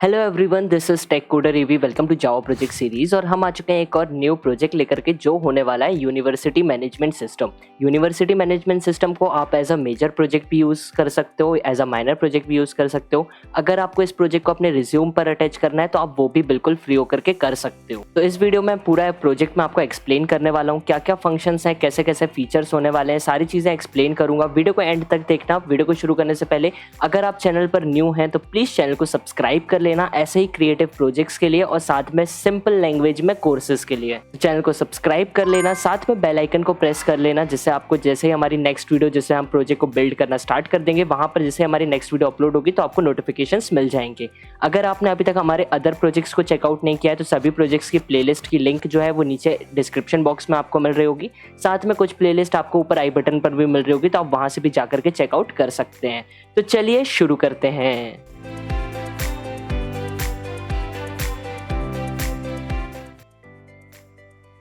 Hello everyone, this is tech coder AV. Welcome to Java project series. और हम आ चुके हैं एक और न्यू प्रोजेक्ट लेकर के, जो होने वाला है university management system. University management system को आप एज अ मेजर प्रोजेक्ट भी यूज़ कर सकते हो, एज अ माइनर प्रोजेक्ट भी यूज़ कर सकते हो। अगर आपको इस प्रोजेक्ट को अपने रिज्यूम पर अटैच करना है तो आप वो भी बिल्कुल फ्री होकर के कर सकते हो। तो इस वीडियो में पूरा प्रोजेक्ट में आपको एक्सप्लेन करने वाला हूँ, क्या क्या फंक्शंस हैं, कैसे कैसे फीचर्स होने वाले हैं, सारी चीज़ें एक्सप्लेन करूंगा। वीडियो को एंड तक देखना। वीडियो को शुरू करने से पहले अगर आप चैनल पर न्यू हैं तो प्लीज़ चैनल को सब्सक्राइब कर लेना, ऐसे ही क्रिएटिव प्रोजेक्ट्स के लिए और साथ में सिंपल लैंग्वेज में कोर्सेज के लिए। चैनल को सब्सक्राइब कर लेना, साथ में बेल आइकन को प्रेस कर लेना, जिससे आपको जैसे ही हमारी नेक्स्ट वीडियो, जैसे हम प्रोजेक्ट को बिल्ड करना स्टार्ट कर देंगे, वहां पर जैसे हमारी नेक्स्ट वीडियो अपलोड होगी तो आपको नोटिफिकेशंस मिल जाएंगे। अगर आपने अभी तक हमारे अदर प्रोजेक्ट्स को चेकआउट नहीं किया है तो सभी प्रोजेक्ट्स की प्लेलिस्ट की लिंक जो है वो नीचे डिस्क्रिप्शन बॉक्स में आपको मिल रही होगी। साथ में कुछ प्लेलिस्ट आपको ऊपर आई बटन पर भी मिल रही होगी, तो आप वहां से भी जाकर के चेकआउट कर सकते हैं। तो चलिए शुरू करते हैं।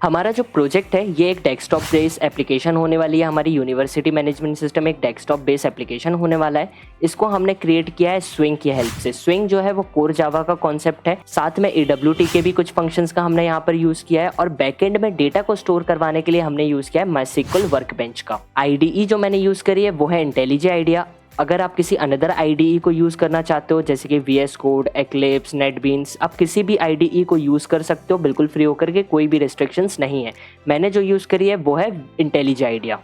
हमारा जो प्रोजेक्ट है ये एक डेस्कटॉप बेस्ड एप्लीकेशन होने वाली है। हमारी यूनिवर्सिटी मैनेजमेंट सिस्टम एक डेस्कटॉप बेस्ड एप्लीकेशन होने वाला है। इसको हमने क्रिएट किया है स्विंग की हेल्प से। स्विंग जो है वो कोर जावा का कॉन्सेप्ट है। साथ में AWT के भी कुछ फंक्शंस का हमने यहाँ पर यूज किया है, और बैकएंड में डेटा को स्टोर करवाने के लिए हमने यूज किया है MySQL वर्कबेंच का। IDE जो मैंने यूज करी है वो है IntelliJ IDEA। अगर आप किसी अनदर IDE को यूज़ करना चाहते हो, जैसे कि VS Code, Eclipse, NetBeans, आप किसी भी IDE को यूज़ कर सकते हो बिल्कुल फ्री होकर के, कोई भी रिस्ट्रिक्शंस नहीं है। मैंने जो यूज़ करी है वो है IntelliJ IDEA।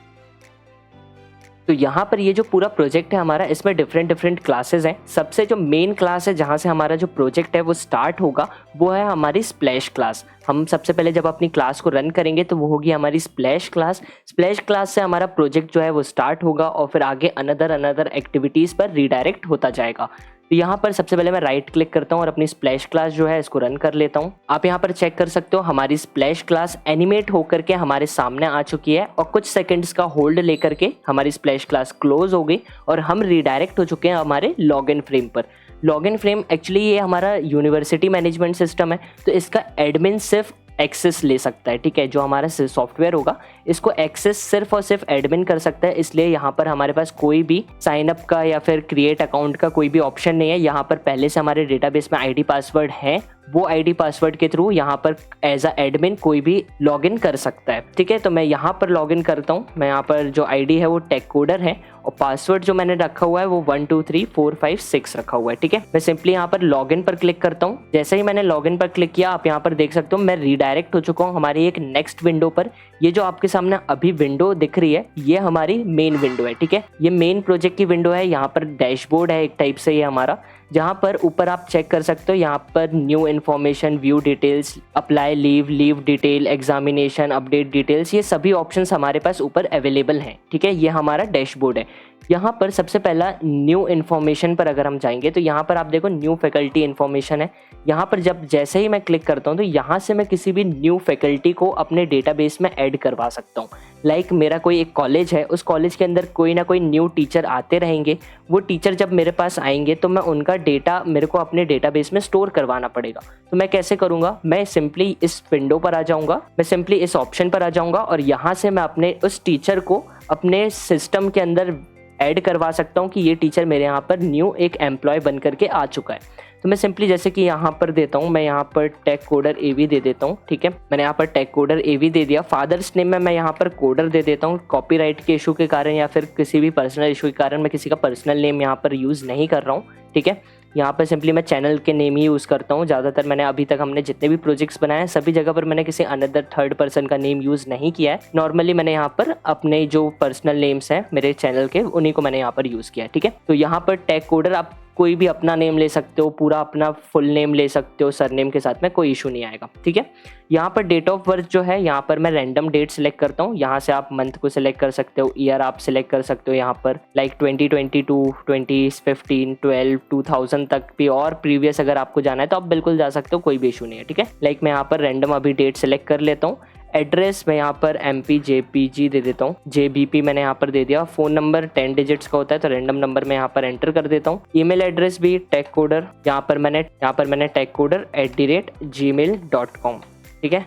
तो यहाँ पर ये जो पूरा प्रोजेक्ट है हमारा, इसमें डिफरेंट क्लासेस हैं। सबसे जो मेन क्लास है जहाँ से हमारा जो प्रोजेक्ट है वो स्टार्ट होगा, वो है हमारी स्प्लैश क्लास। हम सबसे पहले जब अपनी क्लास को रन करेंगे तो वो होगी हमारी स्प्लैश क्लास। स्प्लैश क्लास से हमारा प्रोजेक्ट जो है वो स्टार्ट होगा और फिर आगे अनदर एक्टिविटीज़ पर रीडायरेक्ट होता जाएगा। तो यहाँ पर सबसे पहले मैं राइट क्लिक करता हूँ और अपनी स्प्लैश क्लास जो है इसको रन कर लेता हूँ। आप यहाँ पर चेक कर सकते हो हमारी स्प्लैश क्लास एनिमेट होकर के हमारे सामने आ चुकी है, और कुछ सेकंड्स का होल्ड लेकर के हमारी स्प्लैश क्लास क्लोज हो गई और हम रीडायरेक्ट हो चुके हैं हमारे लॉगिन फ्रेम पर। लॉगिन फ्रेम एक्चुअली ये हमारा यूनिवर्सिटी मैनेजमेंट सिस्टम है, तो इसका एडमिन सिर्फ एक्सेस ले सकता है। ठीक है, जो हमारा सॉफ्टवेयर होगा इसको एक्सेस सिर्फ और सिर्फ एडमिन कर सकता है। इसलिए यहाँ पर हमारे पास कोई भी साइन अप का या फिर क्रिएट अकाउंट का कोई भी ऑप्शन नहीं है। यहाँ पर पहले से हमारे डेटाबेस में ID पासवर्ड है, वो ID पासवर्ड के थ्रू यहाँ पर एज अ एडमिन कोई भी लॉगिन कर सकता है। ठीक है, तो मैं यहाँ पर लॉगिन करता हूँ। मैं यहाँ पर जो ID है वो टेक कोडर है, और पासवर्ड जो मैंने रखा हुआ है वो 123456 रखा हुआ है। ठीक है, मैं सिंपली यहाँ पर लॉगिन पर क्लिक करता हूँ। जैसे ही मैंने लॉगिन पर क्लिक किया, आप यहाँ पर देख सकते हो मैं रीडायरेक्ट हो चुका हूँ हमारी एक नेक्स्ट विंडो पर। ये जो आपके सामने अभी विंडो दिख रही है ये हमारी मेन विंडो है। ठीक है, ये मेन प्रोजेक्ट की विंडो है। यहाँ पर डैशबोर्ड है एक टाइप से ये हमारा, जहाँ पर ऊपर आप चेक कर सकते हो यहाँ पर new information, view details, apply leave detail, examination, update details, ये सभी ऑप्शंस हमारे पास ऊपर अवेलेबल हैं। ठीक है, ये हमारा डैशबोर्ड है। यहाँ पर सबसे पहला न्यू इन्फॉर्मेशन पर अगर हम जाएंगे तो यहाँ पर आप देखो न्यू फैकल्टी इन्फॉर्मेशन है। यहाँ पर जब जैसे ही मैं क्लिक करता हूँ तो यहाँ से मैं किसी भी न्यू फैकल्टी को अपने डेटाबेस में ऐड करवा सकता हूँ। लाइक मेरा कोई एक कॉलेज है, उस कॉलेज के अंदर कोई ना कोई न्यू टीचर आते रहेंगे। वो टीचर जब मेरे पास आएंगे तो मैं उनका डेटा मेरे को अपने डेटाबेस में स्टोर करवाना पड़ेगा। तो मैं कैसे करूँगा, मैं सिंपली इस विंडो पर आ जाऊँगा, मैं सिंपली इस ऑप्शन पर आ जाऊँगा और यहाँ से मैं अपने उस टीचर को अपने सिस्टम के अंदर ऐड करवा सकता हूँ कि ये टीचर मेरे यहाँ पर न्यू एक एम्प्लॉय बन करके आ चुका है। तो मैं सिंपली जैसे कि यहाँ पर देता हूँ, मैं यहाँ पर टेक कोडर AV दे देता हूँ। ठीक है, मैंने यहाँ पर टेक कोडर AV दे दिया। फादर्स नेम में मैं यहाँ पर कोडर दे देता हूँ। कॉपीराइट के इशू के कारण या फिर किसी भी पर्सनल इशू के कारण मैं किसी का पर्सनल नेम यहाँ पर यूज़ नहीं कर रहा हूँ। ठीक है, यहाँ पर सिंपली मैं चैनल के नेम ही यूज़ करता हूँ। ज़्यादातर मैंने अभी तक हमने जितने भी प्रोजेक्ट्स बनाए हैं सभी जगह पर मैंने किसी अनदर थर्ड पर्सन का नेम यूज़ नहीं किया है। नॉर्मली मैंने यहाँ पर अपने जो पर्सनल नेम्स हैं मेरे चैनल के, उन्हीं को मैंने यहाँ पर यूज़ किया है। ठीक है, तो यहाँ पर टेक कोडर आप कोई भी अपना नेम ले सकते हो, पूरा अपना फुल नेम ले सकते हो सरनेम के साथ में, कोई इशू नहीं आएगा। ठीक है, यहाँ पर डेट ऑफ बर्थ जो है यहाँ पर मैं रैंडम डेट सेलेक्ट करता हूँ। यहाँ से आप मंथ को सिलेक्ट कर सकते हो, ईयर आप सिलेक्ट कर सकते हो यहाँ पर, लाइक 2022, 2015, 12, 2000 तक भी, और प्रीवियस अगर आपको जाना है तो आप बिल्कुल जा सकते हो, कोई भी इशू नहीं है। ठीक है, लाइक मैं यहाँ पर रैंडम अभी डेट सेलेक्ट कर लेता हूँ। एड्रेस मैं यहाँ पर MP JPG दे देता हूँ, JBP मैंने यहाँ पर दे दिया। फ़ोन नंबर 10 डिजिट्स का होता है तो रैंडम नंबर मैं यहाँ पर एंटर कर देता हूँ। ईमेल एड्रेस भी टेक कोडर, यहाँ पर मैंने techcoder@gmail.com। ठीक है,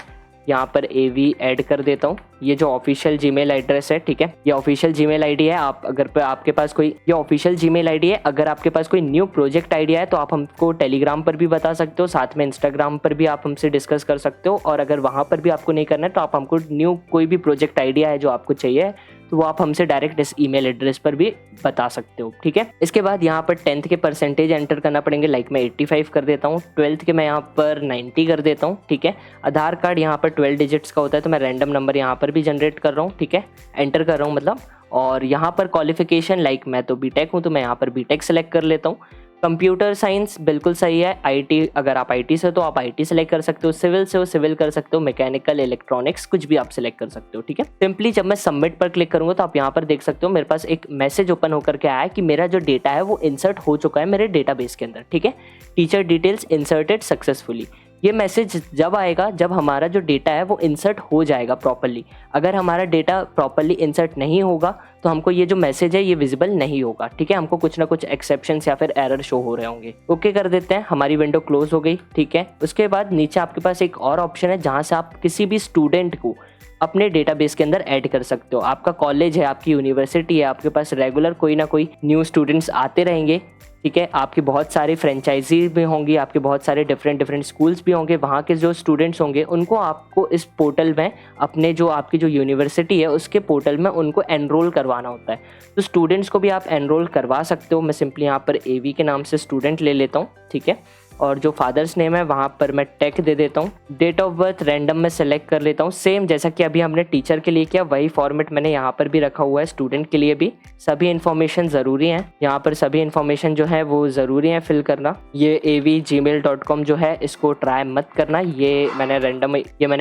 यहाँ पर AV ऐड कर देता हूँ। ये जो ऑफिशियल जीमेल एड्रेस है, ठीक है, ये ऑफिशियल जीमेल आईडी है। आप अगर आपके पास कोई ये ऑफिशियल जीमेल आईडी है, अगर आपके पास कोई न्यू प्रोजेक्ट आइडिया है तो आप हमको टेलीग्राम पर भी बता सकते हो, साथ में इंस्टाग्राम पर भी आप हमसे डिस्कस कर सकते हो। और अगर वहाँ पर भी आपको नहीं करना है तो आप हमको न्यू कोई भी प्रोजेक्ट आइडिया है जो आपको चाहिए तो वो आप हमसे डायरेक्ट इस ईमेल एड्रेस पर भी बता सकते हो, ठीक है। इसके बाद यहाँ पर 10th के परसेंटेज एंटर करना पड़ेंगे, लाइक मैं 85 कर देता हूँ। 12th के मैं यहाँ पर 90 कर देता हूँ, ठीक है। आधार कार्ड यहाँ पर 12 डिजिट्स का होता है तो मैं रैंडम नंबर यहाँ पर भी जनरेट कर रहा हूँ, ठीक है, एंटर कर रहा हूँ मतलब। और यहाँ पर क्वालिफिकेशन, लाइक मैं तो बीटेक हूँ तो मैं यहाँ पर बीटेक सेलेक्ट कर लेता हूँ। कंप्यूटर साइंस बिल्कुल सही है। आईटी, अगर आप आईटी से हो तो आप आईटी सेलेक्ट कर सकते हो, सिविल से हो सिविल कर सकते हो, मैकेनिकल, इलेक्ट्रॉनिक्स, कुछ भी आप सेलेक्ट कर सकते हो, ठीक है। सिंपली जब मैं सबमिट पर क्लिक करूंगा तो आप यहाँ पर देख सकते हो मेरे पास एक मैसेज ओपन होकर के आया है कि मेरा जो डेटा है वो इंसर्ट हो चुका है मेरे डेटाबेस के अंदर, ठीक है। Teacher details inserted successfully. ये मैसेज जब आएगा जब हमारा जो डेटा है वो इंसर्ट हो जाएगा प्रॉपरली। अगर हमारा डेटा प्रॉपरली इंसर्ट नहीं होगा तो हमको ये जो मैसेज है ये विजिबल नहीं होगा, ठीक है। हमको कुछ ना कुछ एक्सेप्शंस या फिर एरर शो हो रहे होंगे। ओके कर देते हैं, हमारी विंडो क्लोज हो गई, ठीक है। उसके बाद नीचे आपके पास एक और ऑप्शन है जहाँ से आप किसी भी स्टूडेंट को अपने डेटाबेस के अंदर ऐड कर सकते हो। आपका कॉलेज है, आपकी यूनिवर्सिटी है, आपके पास रेगुलर कोई ना कोई न्यू स्टूडेंट्स आते रहेंगे, ठीक है। आपकी बहुत सारी फ्रेंचाइजी भी होंगी, आपके बहुत सारे डिफरेंट स्कूल्स भी होंगे। वहाँ के जो स्टूडेंट्स होंगे उनको आपको इस पोर्टल में अपने जो आपकी जो यूनिवर्सिटी है उसके पोर्टल में उनको एनरोल करवाना होता है। तो स्टूडेंट्स को भी आप एनरोल करवा सकते हो। मैं सिंपली यहाँ पर AV के नाम से स्टूडेंट ले लेता हूँ, ठीक है। और जो फादर्स नेम है वहाँ पर मैं टेक दे देता हूँ। डेट ऑफ बर्थ रैंडम में सेलेक्ट कर लेता हूँ, सेम जैसा कि अभी हमने टीचर के लिए किया वही फॉर्मेट मैंने यहाँ पर भी रखा हुआ है स्टूडेंट के लिए भी। सभी इन्फॉर्मेशन ज़रूरी हैं, यहाँ पर सभी इन्फॉर्मेशन जो है वो ज़रूरी है फिल करना। ये avgmail.com जो है इसको ट्राई मत करना, ये मैंने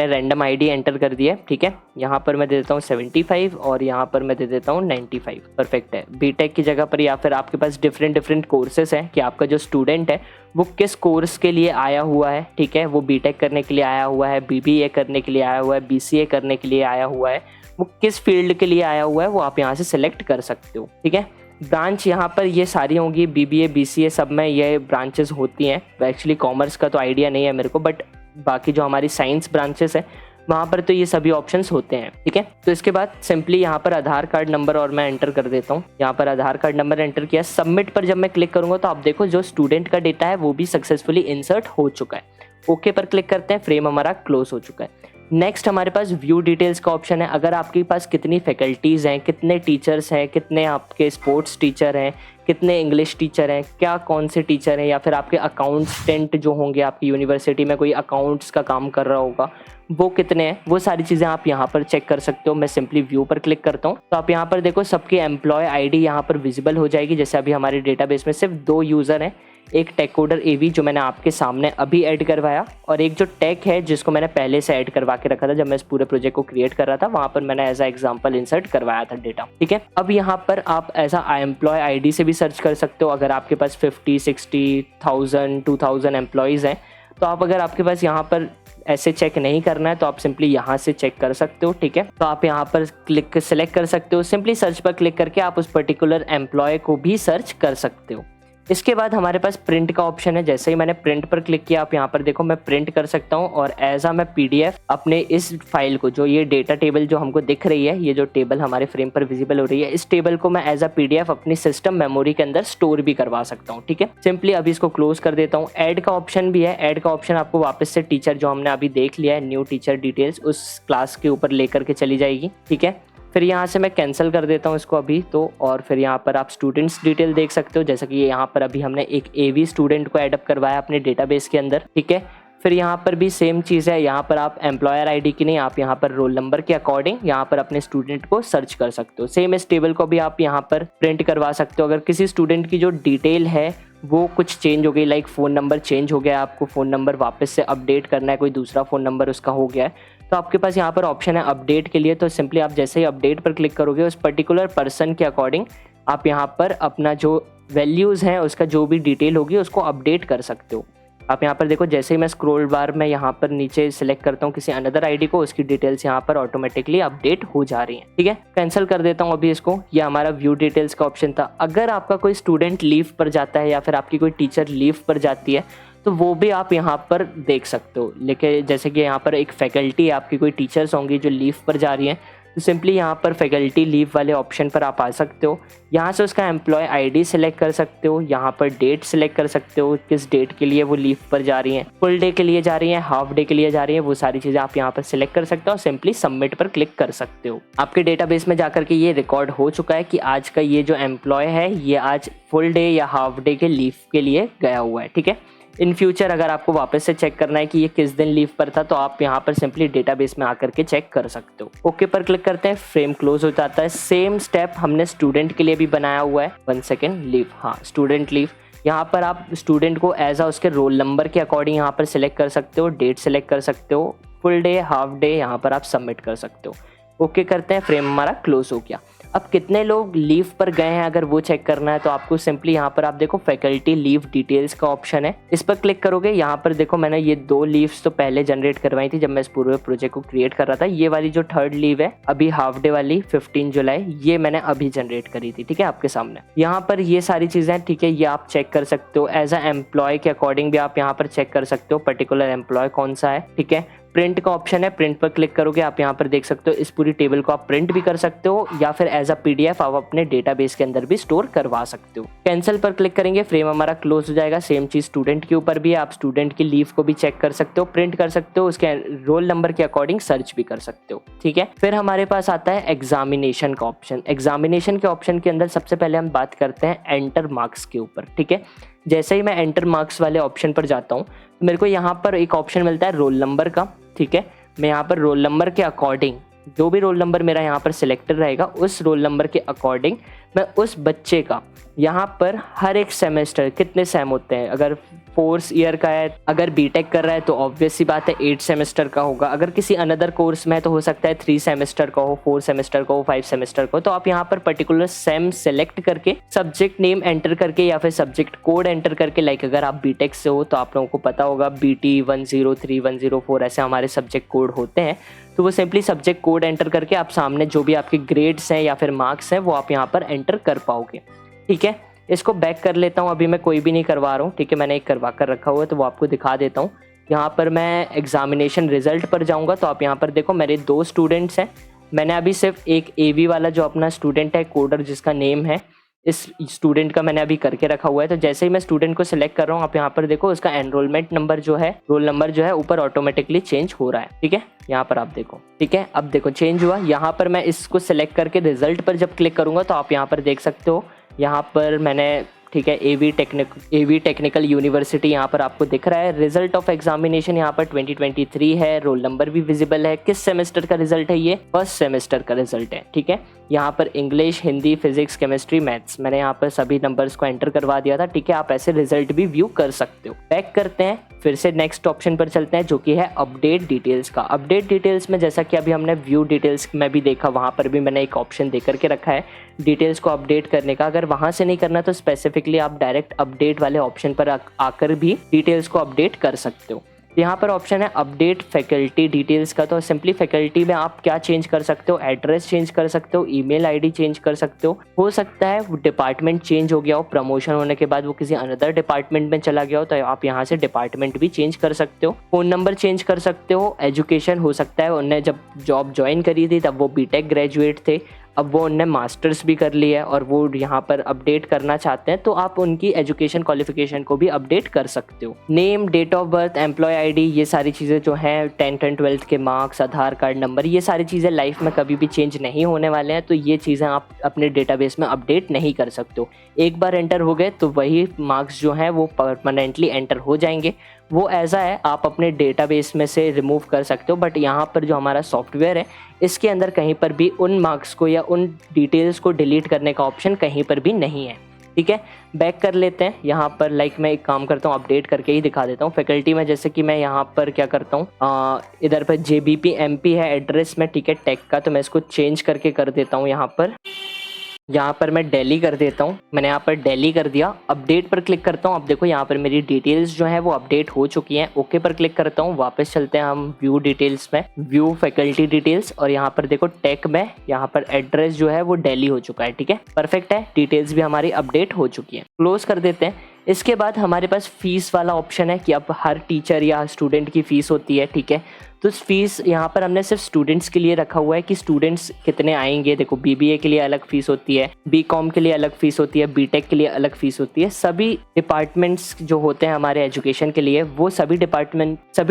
रैंडम ID एंटर कर दिया है, ठीक है। यहाँ पर मैं दे देता हूँ 75 और यहाँ पर मैं दे देता हूँ 95, परफेक्ट है। बीटेक की जगह पर या फिर आपके पास डिफरेंट कोर्सेस हैं कि आपका जो स्टूडेंट है वो किस कोर्स के लिए आया हुआ है, ठीक है। वो बीटेक करने के लिए आया हुआ है, BBA करने के लिए आया हुआ है, BCA करने के लिए आया हुआ है, वो किस फील्ड के लिए आया हुआ है वो आप यहाँ से सिलेक्ट कर सकते हो, ठीक है। ब्रांच यहाँ पर ये सारी होंगी, BBA BCA सब में ये ब्रांचेस होती हैं। एक्चुअली कॉमर्स का तो आइडिया नहीं है मेरे को, बट बाकी जो हमारी साइंस ब्रांचेस है वहाँ पर तो ये सभी ऑप्शंस होते हैं, ठीक है। तो इसके बाद सिंपली यहाँ पर आधार कार्ड नंबर और मैं एंटर कर देता हूँ। यहाँ पर आधार कार्ड नंबर एंटर किया, सबमिट पर जब मैं क्लिक करूँगा तो आप देखो जो स्टूडेंट का डेटा है वो भी सक्सेसफुली इंसर्ट हो चुका है। ओके पर क्लिक करते हैं, फ्रेम हमारा क्लोज हो चुका है। नेक्स्ट हमारे पास व्यू डिटेल्स का ऑप्शन है। अगर आपके पास कितनी फैकल्टीज़ हैं, कितने टीचर्स हैं, कितने आपके स्पोर्ट्स टीचर हैं, कितने इंग्लिश टीचर हैं, क्या कौन से टीचर हैं, या फिर आपके अकाउंटेंट जो होंगे आपकी यूनिवर्सिटी में कोई अकाउंट्स का काम कर रहा होगा वो कितने हैं, वो सारी चीज़ें आप यहाँ पर चेक कर सकते हो। मैं सिंपली व्यू पर क्लिक करता हूँ तो आप यहाँ पर देखो सबकी एम्प्लॉय ID यहाँ पर विजिबल हो जाएगी। जैसे अभी हमारे डेटाबेस में सिर्फ 2 यूज़र हैं, एक टेक कोडर AV जो मैंने आपके सामने अभी ऐड करवाया और एक जो टेक है जिसको मैंने पहले से ऐड करवा के रखा था जब मैं इस पूरे प्रोजेक्ट को क्रिएट कर रहा था, वहाँ पर मैंने एज अ एग्जांपल इंसर्ट करवाया था डेटा, ठीक है। अब यहाँ पर आप एज अ एम्प्लॉय ID से भी सर्च कर सकते हो। अगर आपके पास 50, 60, 1000, 2000 एम्प्लॉयज़ हैं तो आप अगर आपके पास यहाँ पर ऐसे चेक नहीं करना है तो आप सिंपली यहाँ से चेक कर सकते हो, ठीक है। तो आप यहाँ पर क्लिक सेलेक्ट कर सकते हो, सिंपली सर्च पर क्लिक करके आप उस पर्टिकुलर एम्प्लॉय को भी सर्च कर सकते हो। इसके बाद हमारे पास प्रिंट का ऑप्शन है। जैसे ही मैंने प्रिंट पर क्लिक किया आप यहाँ पर देखो मैं प्रिंट कर सकता हूँ और एज आ मैं PDF अपने इस फाइल को, जो ये डेटा टेबल जो हमको दिख रही है, ये जो टेबल हमारे फ्रेम पर विजिबल हो रही है, इस टेबल को मैं एज अ PDF अपनी सिस्टम मेमोरी के अंदर स्टोर भी करवा सकता हूँ, ठीक है। सिंपली अभी इसको क्लोज कर देता हूँ। ऐड का ऑप्शन भी है। ऐड का ऑप्शन आपको वापस से टीचर जो हमने अभी देख लिया है, न्यू टीचर डिटेल्स, उस क्लास के ऊपर लेकर के चली जाएगी, ठीक है। फिर यहाँ से मैं कैंसिल कर देता हूँ इसको अभी तो। और फिर यहाँ पर आप स्टूडेंट्स डिटेल देख सकते हो, जैसा कि यहाँ पर अभी हमने एक AV स्टूडेंट को ऐड अप करवाया अपने डेटाबेस के अंदर, ठीक है। फिर यहाँ पर भी सेम चीज़ है, यहाँ पर आप एम्प्लॉयर ID की नहीं, आप यहाँ पर रोल नंबर के अकॉर्डिंग यहाँ पर अपने स्टूडेंट को सर्च कर सकते हो। सेम इस टेबल को भी आप यहाँ पर प्रिंट करवा सकते हो। अगर किसी स्टूडेंट की जो डिटेल है वो कुछ चेंज हो गई, लाइक फ़ोन नंबर चेंज हो गया, आपको फ़ोन नंबर वापस से अपडेट करना है, कोई दूसरा फ़ोन नंबर उसका हो गया है, तो आपके पास यहाँ पर ऑप्शन है अपडेट के लिए। तो सिंपली आप जैसे ही अपडेट पर क्लिक करोगे उस पर्टिकुलर पर्सन के अकॉर्डिंग आप यहाँ पर अपना जो वैल्यूज़ हैं उसका जो भी डिटेल होगी उसको अपडेट कर सकते हो। आप यहाँ पर देखो जैसे ही मैं स्क्रॉल बार में यहाँ पर नीचे सिलेक्ट करता हूँ किसी अनदर ID को, उसकी डिटेल्स यहाँ पर ऑटोमेटिकली अपडेट हो जा रही हैं, ठीक है। कैंसिल कर देता हूँ अभी इसको। ये हमारा व्यू डिटेल्स का ऑप्शन था। अगर आपका कोई स्टूडेंट लीव पर जाता है या फिर आपकी कोई टीचर लीव पर जाती है तो वो भी आप यहाँ पर देख सकते हो। लेकिन जैसे कि यहाँ पर एक फैकल्टी आपकी कोई टीचर्स होंगी जो लीव पर जा रही हैं, तो सिंपली यहाँ पर फैकल्टी लीव वाले ऑप्शन पर आप आ सकते हो। यहाँ से उसका एम्प्लॉय आईडी सेलेक्ट कर सकते हो, यहाँ पर डेट सेलेक्ट कर सकते हो किस डेट के लिए वो लीव पर जा रही हैं, फुल डे के लिए जा रही हैं, हाफ डे के लिए जा रही हैं, वो सारी चीज़ें आप यहाँ पर सिलेक्ट कर सकते हो और सिंपली सबमिट पर क्लिक कर सकते हो। आपके डेटाबेस में जाकर के ये रिकॉर्ड हो चुका है कि आज का ये जो एम्प्लॉय है ये आज फुल डे या हाफ डे के लीव के लिए गया हुआ है, ठीक है। इन फ्यूचर अगर आपको वापस से चेक करना है कि ये किस दिन लीव पर था, तो आप यहाँ पर सिंपली डेटाबेस में आकर के चेक कर सकते हो। ओके पर क्लिक करते हैं, फ्रेम क्लोज हो जाता है। सेम स्टेप हमने स्टूडेंट के लिए भी बनाया हुआ है। 1 सेकेंड, लीव, हाँ स्टूडेंट लीव। यहाँ पर आप स्टूडेंट को एज उसके रोल नंबर के अकॉर्डिंग यहाँ पर सिलेक्ट कर सकते हो, डेट सेलेक्ट कर सकते हो, फुल डे हाफ डे यहाँ पर आप सबमिट कर सकते हो। ओके करते हैं, फ्रेम हमारा क्लोज हो गया। अब कितने लोग लीव पर गए हैं अगर वो चेक करना है, तो आपको सिंपली यहाँ पर आप देखो फैकल्टी लीव डिटेल्स का ऑप्शन है, इस पर क्लिक करोगे। यहाँ पर देखो मैंने ये 2 लीव्स तो पहले जनरेट करवाई थी जब मैं इस पूरे प्रोजेक्ट को क्रिएट कर रहा था। ये वाली जो 3rd लीव है अभी हाफ डे वाली 15 जुलाई, ये मैंने अभी जनरेट करी थी, ठीक है, आपके सामने। यहाँ पर ये सारी चीजें, ठीक है, ये आप चेक कर सकते हो। एज अ एम्प्लॉय के अकॉर्डिंग भी आप यहाँ पर चेक कर सकते हो पर्टिकुलर एम्प्लॉय कौन सा है, ठीक है। प्रिंट का ऑप्शन है, प्रिंट पर क्लिक करोगे आप यहाँ पर देख सकते हो इस पूरी टेबल को आप प्रिंट भी कर सकते हो या फिर एज अ पीडीएफ आप अपने डेटाबेस के अंदर भी स्टोर करवा सकते हो। कैंसिल पर क्लिक करेंगे, फ्रेम हमारा क्लोज हो जाएगा। सेम चीज स्टूडेंट के ऊपर भी है, आप स्टूडेंट की लीव को भी चेक कर सकते हो, प्रिंट कर सकते हो, उसके रोल नंबर के अकॉर्डिंग सर्च भी कर सकते हो, ठीक है। फिर हमारे पास आता है एग्जामिनेशन का ऑप्शन। एग्जामिनेशन के ऑप्शन के अंदर सबसे पहले हम बात करते हैं एंटर मार्क्स के ऊपर, ठीक है। जैसे ही मैं एंटर मार्क्स वाले ऑप्शन पर जाता हूँ तो मेरे को यहाँ पर एक ऑप्शन मिलता है रोल नंबर का, ठीक है। मैं यहाँ पर रोल नंबर के अकॉर्डिंग, जो भी रोल नंबर मेरा यहाँ पर सिलेक्टेड रहेगा उस रोल नंबर के अकॉर्डिंग मैं उस बच्चे का यहाँ पर हर एक सेमेस्टर कितने सेम होते हैं, अगर 4th ईयर का है, अगर बीटेक कर रहा है तो ऑब्वियस सी बात है 8 सेमेस्टर का होगा, अगर किसी अनदर कोर्स में है तो हो सकता है 3 सेमेस्टर का हो, 4 सेमेस्टर का हो, 5 सेमेस्टर का हो। तो आप यहाँ पर पर्टिकुलर सेम सेलेक्ट करके सब्जेक्ट नेम एंटर करके या फिर सब्जेक्ट कोड एंटर करके, लाइक अगर आप बीटेक से हो तो आप लोगों को पता होगा BT 103 104 ऐसे हमारे सब्जेक्ट कोड होते हैं, तो वो सिंपली सब्जेक्ट कोड एंटर करके आप सामने जो भी आपके ग्रेड्स हैं या फिर मार्क्स हैं वो आप यहाँ पर एंटर कर पाओगे, ठीक है। इसको बैक कर लेता हूँ, अभी मैं कोई भी नहीं करवा रहा हूँ, ठीक है, मैंने एक करवा कर रखा हुआ है तो वो आपको दिखा देता हूँ। यहाँ पर मैं एग्जामिनेशन रिजल्ट पर जाऊँगा तो आप यहाँ पर देखो मेरे 2 स्टूडेंट्स हैं। मैंने अभी सिर्फ एक AV वाला जो अपना स्टूडेंट है कोडर जिसका नेम है, इस स्टूडेंट का मैंने अभी करके रखा हुआ है। तो जैसे ही मैं स्टूडेंट को सिलेक्ट कर रहा हूँ आप यहाँ पर देखो उसका एनरोलमेंट नंबर जो है, रोल नंबर जो है ऊपर ऑटोमेटिकली चेंज हो रहा है, ठीक है। यहाँ पर आप देखो, ठीक है, अब देखो चेंज हुआ। यहाँ पर मैं इसको सिलेक्ट करके रिजल्ट पर जब क्लिक करूंगा तो आप यहाँ पर देख सकते हो, यहाँ पर मैंने, ठीक है, AV टेक्निकल यूनिवर्सिटी यहाँ पर आपको दिख रहा है। रिजल्ट ऑफ एग्जामिनेशन यहाँ पर 2023 है, रोल नंबर भी विजिबल है। किस सेमेस्टर का रिजल्ट है ये? 1st सेमेस्टर का रिजल्ट है, ठीक है। यहाँ पर English, Hindi, physics, chemistry, maths, मैंने यहाँ पर सभी नंबर्स को एंटर करवा दिया था, ठीक है। आप ऐसे रिजल्ट भी व्यू कर सकते हो। बैक करते हैं, फिर से नेक्स्ट ऑप्शन पर चलते हैं जो कि है अपडेट डिटेल्स का। अपडेट डिटेल्स में जैसा कि अभी हमने व्यू डिटेल्स में भी देखा, वहाँ पर भी मैंने एक ऑप्शन दे करके रखा है डिटेल्स को अपडेट करने का। अगर वहाँ से नहीं करना तो स्पेसिफिकली आप डायरेक्ट अपडेट वाले ऑप्शन पर आकर भी डिटेल्स को अपडेट कर सकते हो। यहाँ पर ऑप्शन है अपडेट फैकल्टी डिटेल्स का। तो सिंपली फैकल्टी में आप क्या चेंज कर सकते हो? एड्रेस चेंज कर सकते हो, ईमेल आईडी चेंज कर सकते हो सकता है वो डिपार्टमेंट चेंज हो गया हो, प्रमोशन होने के बाद वो किसी अनदर डिपार्टमेंट में चला गया हो तो आप यहाँ से डिपार्टमेंट भी चेंज कर सकते हो। फ़ोन नंबर चेंज कर सकते हो। एजुकेशन हो सकता है उन्हें जब जॉब ज्वाइन करी थी तब वो बीटेक ग्रेजुएट थे, अब वो उनने मास्टर्स भी कर लिया है और वो यहाँ पर अपडेट करना चाहते हैं तो आप उनकी एजुकेशन क्वालिफिकेशन को भी अपडेट कर सकते हो। Name, date of birth, employ ID, ये सारी चीज़ें जो हैं 10th and 12th के मार्क्स, आधार कार्ड नंबर, ये सारी चीज़ें लाइफ में कभी भी चेंज नहीं होने वाले हैं, तो ये चीज़ें आप अपने डेटाबेस में अपडेट नहीं कर सकते हो। एक बार एंटर हो गए तो वही मार्क्स जो हैं वो परमानेंटली एंटर हो जाएंगे। वो ऐसा है आप अपने डेटाबेस में से रिमूव कर सकते हो, बट यहाँ पर जो हमारा सॉफ्टवेयर है इसके अंदर कहीं पर भी उन मार्क्स को या उन डिटेल्स को डिलीट करने का ऑप्शन कहीं पर भी नहीं है, ठीक है। बैक कर लेते हैं। यहाँ पर मैं एक काम करता हूँ, अपडेट करके ही दिखा देता हूँ। फैकल्टी में जैसे कि मैं यहाँ पर क्या करता हूँ, इधर पर JBP MP है एड्रेस में, ठीक है, टेक का, तो मैं इसको चेंज करके कर देता हूँ। यहाँ पर मैं दिल्ली कर देता हूँ। मैंने यहाँ पर दिल्ली कर दिया। अपडेट पर क्लिक करता हूँ। अब देखो यहाँ पर मेरी डिटेल्स जो है वो अपडेट हो चुकी हैं। ओके पर क्लिक करता हूँ। वापस चलते हैं हम व्यू डिटेल्स में, व्यू फैकल्टी डिटेल्स, और यहाँ पर देखो टेक में यहाँ पर एड्रेस जो है वो दिल्ली हो चुका है, ठीक है, परफेक्ट है। डिटेल्स भी हमारी अपडेट हो चुकी है। क्लोज कर देते हैं। इसके बाद हमारे पास फीस वाला ऑप्शन है कि अब हर टीचर या स्टूडेंट की फ़ीस होती है, ठीक है। तो इस फीस यहाँ पर हमने सिर्फ स्टूडेंट्स के लिए रखा हुआ है कि स्टूडेंट्स कितने आएंगे। देखो बीबीए के लिए अलग फ़ीस होती है, बीकॉम के लिए अलग फ़ीस होती है, बीटेक के लिए अलग फ़ीस होती है। सभी डिपार्टमेंट्स जो होते हैं हमारे एजुकेशन के लिए, वो सभी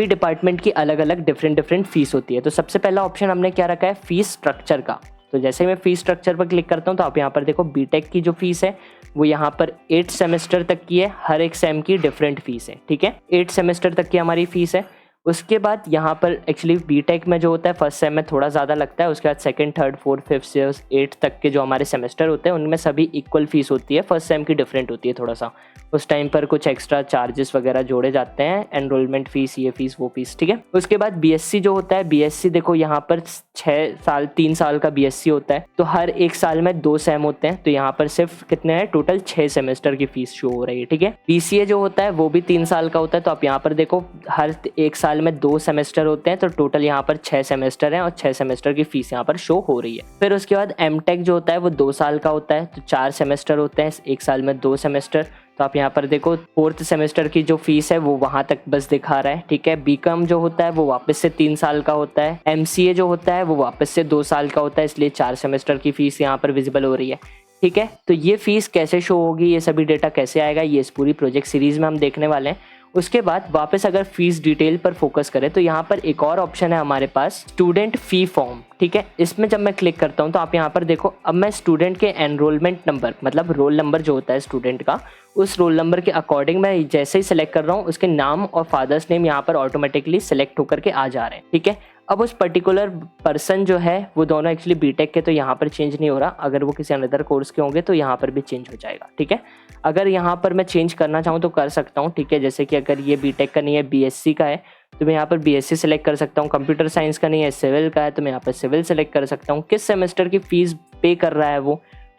डिपार्टमेंट की अलग अलग डिफरेंट फ़ीस होती है। तो सबसे पहला ऑप्शन हमने क्या रखा है, फ़ीस स्ट्रक्चर का। तो जैसे मैं फ़ीस स्ट्रक्चर पर क्लिक करता हूँ तो आप यहाँ पर देखो बीटेक की जो फ़ीस है वो यहाँ पर 8 सेमेस्टर तक की है, हर एक सेम की डिफरेंट फ़ीस है, ठीक है। 8 सेमेस्टर तक की हमारी फ़ीस है। उसके बाद यहाँ पर एक्चुअली बीटेक में जो होता है फर्स्ट सेम में थोड़ा ज़्यादा लगता है, उसके बाद second, third, fourth, fifth, six, 8 तक के जो हमारे सेमेस्टर होते हैं उनमें सभी इक्वल फीस होती है। फर्स्ट सेम की डिफरेंट होती है थोड़ा सा, उस टाइम पर कुछ एक्स्ट्रा चार्जेस वगैरह जोड़े जाते हैं, एनरोलमेंट फीस, ये फीस वो फीस, ठीक है। उसके बाद बीएससी जो होता है, बीएससी देखो यहाँ पर 6 साल 3 साल का बीएससी होता है, तो हर एक साल में 2 सेम होते हैं, तो यहाँ पर सिर्फ कितने हैं, टोटल 6 सेमेस्टर की फीस शो हो रही है, ठीक है। बीसीए जो होता है वो भी 3 साल का होता है, तो आप यहाँ पर देखो हर एक साल में 2 सेमेस्टर होते हैं, तो टोटल यहाँ पर 6 सेमेस्टर हैं और 6 सेमेस्टर की फीस यहाँ पर शो हो रही है। फिर उसके बाद एमटेक जो होता है वो 2 साल का होता है, तो 4 सेमेस्टर होते हैं, एक साल में 2 सेमेस्टर। तो आप यहाँ पर देखो 4th सेमेस्टर की जो फीस है वो वहाँ तक बस दिखा रहा है, ठीक है। बीकॉम जो होता है वो वापस से 3 साल का होता है, एमसीए जो होता है वो वापस से 2 साल का होता है, इसलिए 4 सेमेस्टर की फीस यहाँ पर विजिबल हो रही है, ठीक है। तो ये फीस कैसे शो होगी, ये सभी डेटा कैसे आएगा, ये इस पूरी प्रोजेक्ट सीरीज में हम देखने वाले हैं। उसके बाद वापस अगर फीस डिटेल पर फोकस करें तो यहाँ पर एक और ऑप्शन है हमारे पास, स्टूडेंट फी फॉर्म, ठीक है। इसमें जब मैं क्लिक करता हूँ तो आप यहाँ पर देखो, अब मैं स्टूडेंट के एनरोलमेंट नंबर, मतलब रोल नंबर जो होता है स्टूडेंट का, उस रोल नंबर के अकॉर्डिंग मैं जैसे ही सिलेक्ट कर रहा हूँ उसके नाम और फादर्स नेम यहाँ पर ऑटोमेटिकली सिलेक्ट होकर के आ जा रहे हैं, ठीक है। अब उस पर्टिकुलर पर्सन जो है वो दोनों एक्चुअली बीटेक के, तो यहाँ पर चेंज नहीं हो रहा। अगर वो किसी अनदर कोर्स के होंगे तो यहाँ पर भी चेंज हो जाएगा, ठीक है। अगर यहाँ पर मैं चेंज करना चाहूँ तो कर सकता हूँ, ठीक है। जैसे कि अगर ये बीटेक का नहीं है, बीएससी का है, तो मैं यहाँ पर बीएससी सेलेक्ट कर सकता हूँ। कंप्यूटर साइंस का नहीं है, सिविल का है, तो मैं यहाँ पर सिविल सेलेक्ट कर सकता हूँ। किस सेमेस्टर की फीस पे कर रहा है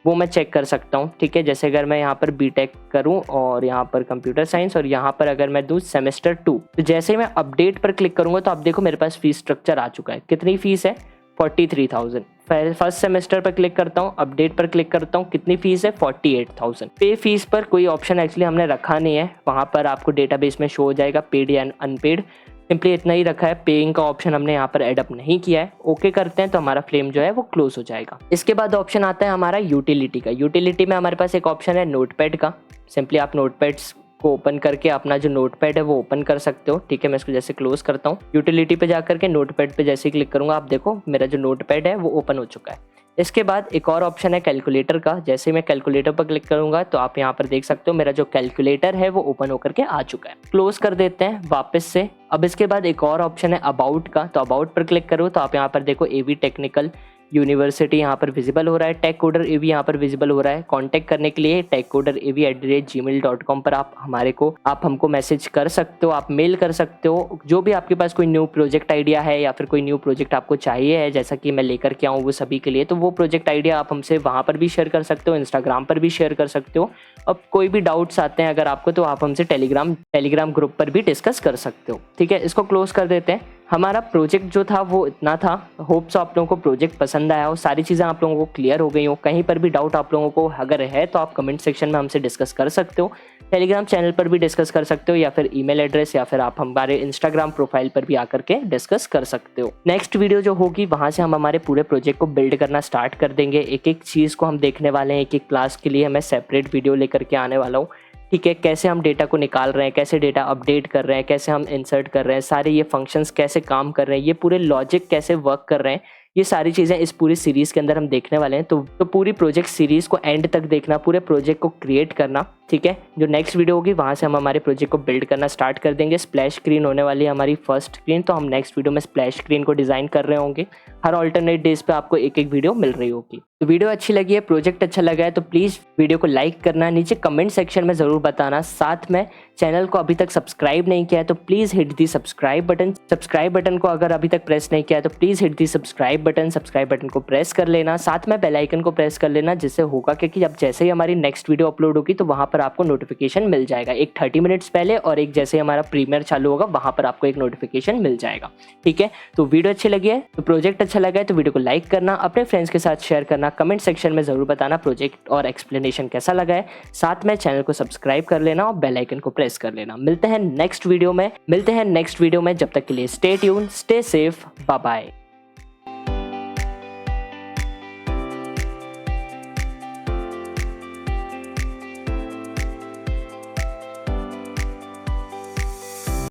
वो मैं चेक कर सकता हूँ, ठीक है। जैसे अगर मैं यहाँ पर बीटेक करूँ और यहाँ पर कंप्यूटर साइंस और यहाँ पर अगर मैं दूँ सेमेस्टर 2, तो जैसे ही मैं अपडेट पर क्लिक करूँगा तो आप देखो मेरे पास फीस स्ट्रक्चर आ चुका है। कितनी फीस है, 43,000। फर्स्ट सेमेस्टर पर क्लिक करता हूँ, अपडेट पर क्लिक करता हूँ, कितनी फीस है, 48,000। पे फीस पर कोई ऑप्शन एक्चुअली हमने रखा नहीं है, वहाँ पर आपको डेटाबेस में शो हो जाएगा पेड या अनपेड, सिंपली इतना ही रखा है। पेइंग का ऑप्शन हमने यहाँ पर एडअप नहीं किया है। ओके करते हैं तो हमारा फ्लेम जो है वो क्लोज हो जाएगा। इसके बाद ऑप्शन आता है हमारा यूटिलिटी का। यूटिलिटी में हमारे पास एक ऑप्शन है नोटपैड का। सिंपली आप नोटपैड्स को ओपन करके अपना जो नोटपैड है वो ओपन कर सकते हो, ठीक है। मैं इसको जैसे क्लोज करता हूँ, यूटिलिटी पे जाकर के नोटपैड पे जैसे ही क्लिक करूंगा आप देखो मेरा जो नोटपैड है वो ओपन हो चुका है। इसके बाद एक और ऑप्शन है कैलकुलेटर का। जैसे ही मैं कैलकुलेटर पर क्लिक करूंगा तो आप यहाँ पर देख सकते हो मेरा जो कैलकुलेटर है वो ओपन होकर के आ चुका है। क्लोज कर देते हैं वापस से। अब इसके बाद एक और ऑप्शन है अबाउट का, तो अबाउट पर क्लिक करो तो आप यहाँ पर देखो एवी टेक्निकल यूनिवर्सिटी यहाँ पर विजिबल हो रहा है, टेक कोडर एवी यहाँ पर विजिबल हो रहा है। कांटेक्ट करने के लिए techcoderev@gmail.com पर आप हमको मैसेज कर सकते हो, आप मेल कर सकते हो। जो भी आपके पास कोई न्यू प्रोजेक्ट आइडिया है या फिर कोई न्यू प्रोजेक्ट आपको चाहिए है जैसा कि मैं लेकर के आऊँ वो सभी के लिए, तो वो प्रोजेक्ट आइडिया आप हमसे वहाँ पर भी शेयर कर सकते हो, इंस्टाग्राम पर भी शेयर कर सकते हो। अब कोई भी डाउट्स आते हैं अगर आपको तो आप हमसे टेलीग्राम ग्रुप पर भी डिस्कस कर सकते हो, ठीक है। इसको क्लोज कर देते हैं। हमारा प्रोजेक्ट जो था वो इतना था। होप्स आप लोगों को प्रोजेक्ट पसंद आया हो, सारी चीज़ें आप लोगों को क्लियर हो गई हो। कहीं पर भी डाउट आप लोगों को अगर है तो आप कमेंट सेक्शन में हमसे डिस्कस कर सकते हो, टेलीग्राम चैनल पर भी डिस्कस कर सकते हो, या फिर ईमेल एड्रेस या फिर आप हमारे इंस्टाग्राम प्रोफाइल पर भी आकर के डिस्कस कर सकते हो। नेक्स्ट वीडियो जो होगी वहाँ से हम हमारे पूरे प्रोजेक्ट को बिल्ड करना स्टार्ट कर देंगे। एक एक चीज़ को हम देखने वाले हैं, एक एक क्लास के लिए मैं सेपरेट वीडियो लेकर के आने वाला हूँ, ठीक है। कैसे हम डेटा को निकाल रहे हैं, कैसे डेटा अपडेट कर रहे हैं, कैसे हम इंसर्ट कर रहे हैं, सारे ये फंक्शंस कैसे काम कर रहे हैं, ये पूरे लॉजिक कैसे वर्क कर रहे हैं, ये सारी चीज़ें इस पूरी सीरीज़ के अंदर हम देखने वाले हैं। तो पूरी प्रोजेक्ट सीरीज़ को एंड तक देखना, पूरे प्रोजेक्ट को क्रिएट करना, ठीक है। जो नेक्स्ट वीडियो होगी वहाँ से हम हमारे प्रोजेक्ट को बिल्ड करना स्टार्ट कर देंगे। स्प्लैश स्क्रीन होने वाली है हमारी फर्स्ट स्क्रीन, तो हम नेक्स्ट वीडियो में स्प्लैश स्क्रीन को डिज़ाइन कर रहे होंगे। हर ऑल्टरनेट डेज पे आपको एक एक वीडियो मिल रही होगी। तो वीडियो अच्छी लगी है, प्रोजेक्ट अच्छा लगा है तो प्लीज़ वीडियो को लाइक करना, नीचे कमेंट सेक्शन में ज़रूर बताना। साथ में चैनल को अभी तक सब्सक्राइब नहीं किया है तो please hit the subscribe button को अगर अभी तक प्रेस नहीं किया है तो please hit the subscribe subscribe button को प्रेस कर लेना, साथ में बेल आइकन को प्रेस कर लेना, जिससे होगा कि अब जैसे ही हमारी नेक्स्ट वीडियो अपलोड होगी तो वहाँ पर आपको नोटिफिकेशन मिल जाएगा, एक 30 मिनट्स पहले और एक जैसे हमारा प्रीमियर चालू होगा वहाँ पर आपको एक नोटिफिकेशन मिल जाएगा। ठीक है, तो वीडियो अच्छी लगी है तो प्रोजेक्ट अच्छा लगा है तो वीडियो को लाइक करना, अपने फ्रेंड्स के साथ शेयर करना, कमेंट सेक्शन में ज़रूर बताना प्रोजेक्ट और एक्सप्लेनेशन कैसा लगा है। साथ में चैनल को सब्सक्राइब कर लेना और बेल आइकन को प्रेस कर लेना। मिलते हैं नेक्स्ट वीडियो में, जब तक के लिए stay tune, stay safe, bye bye.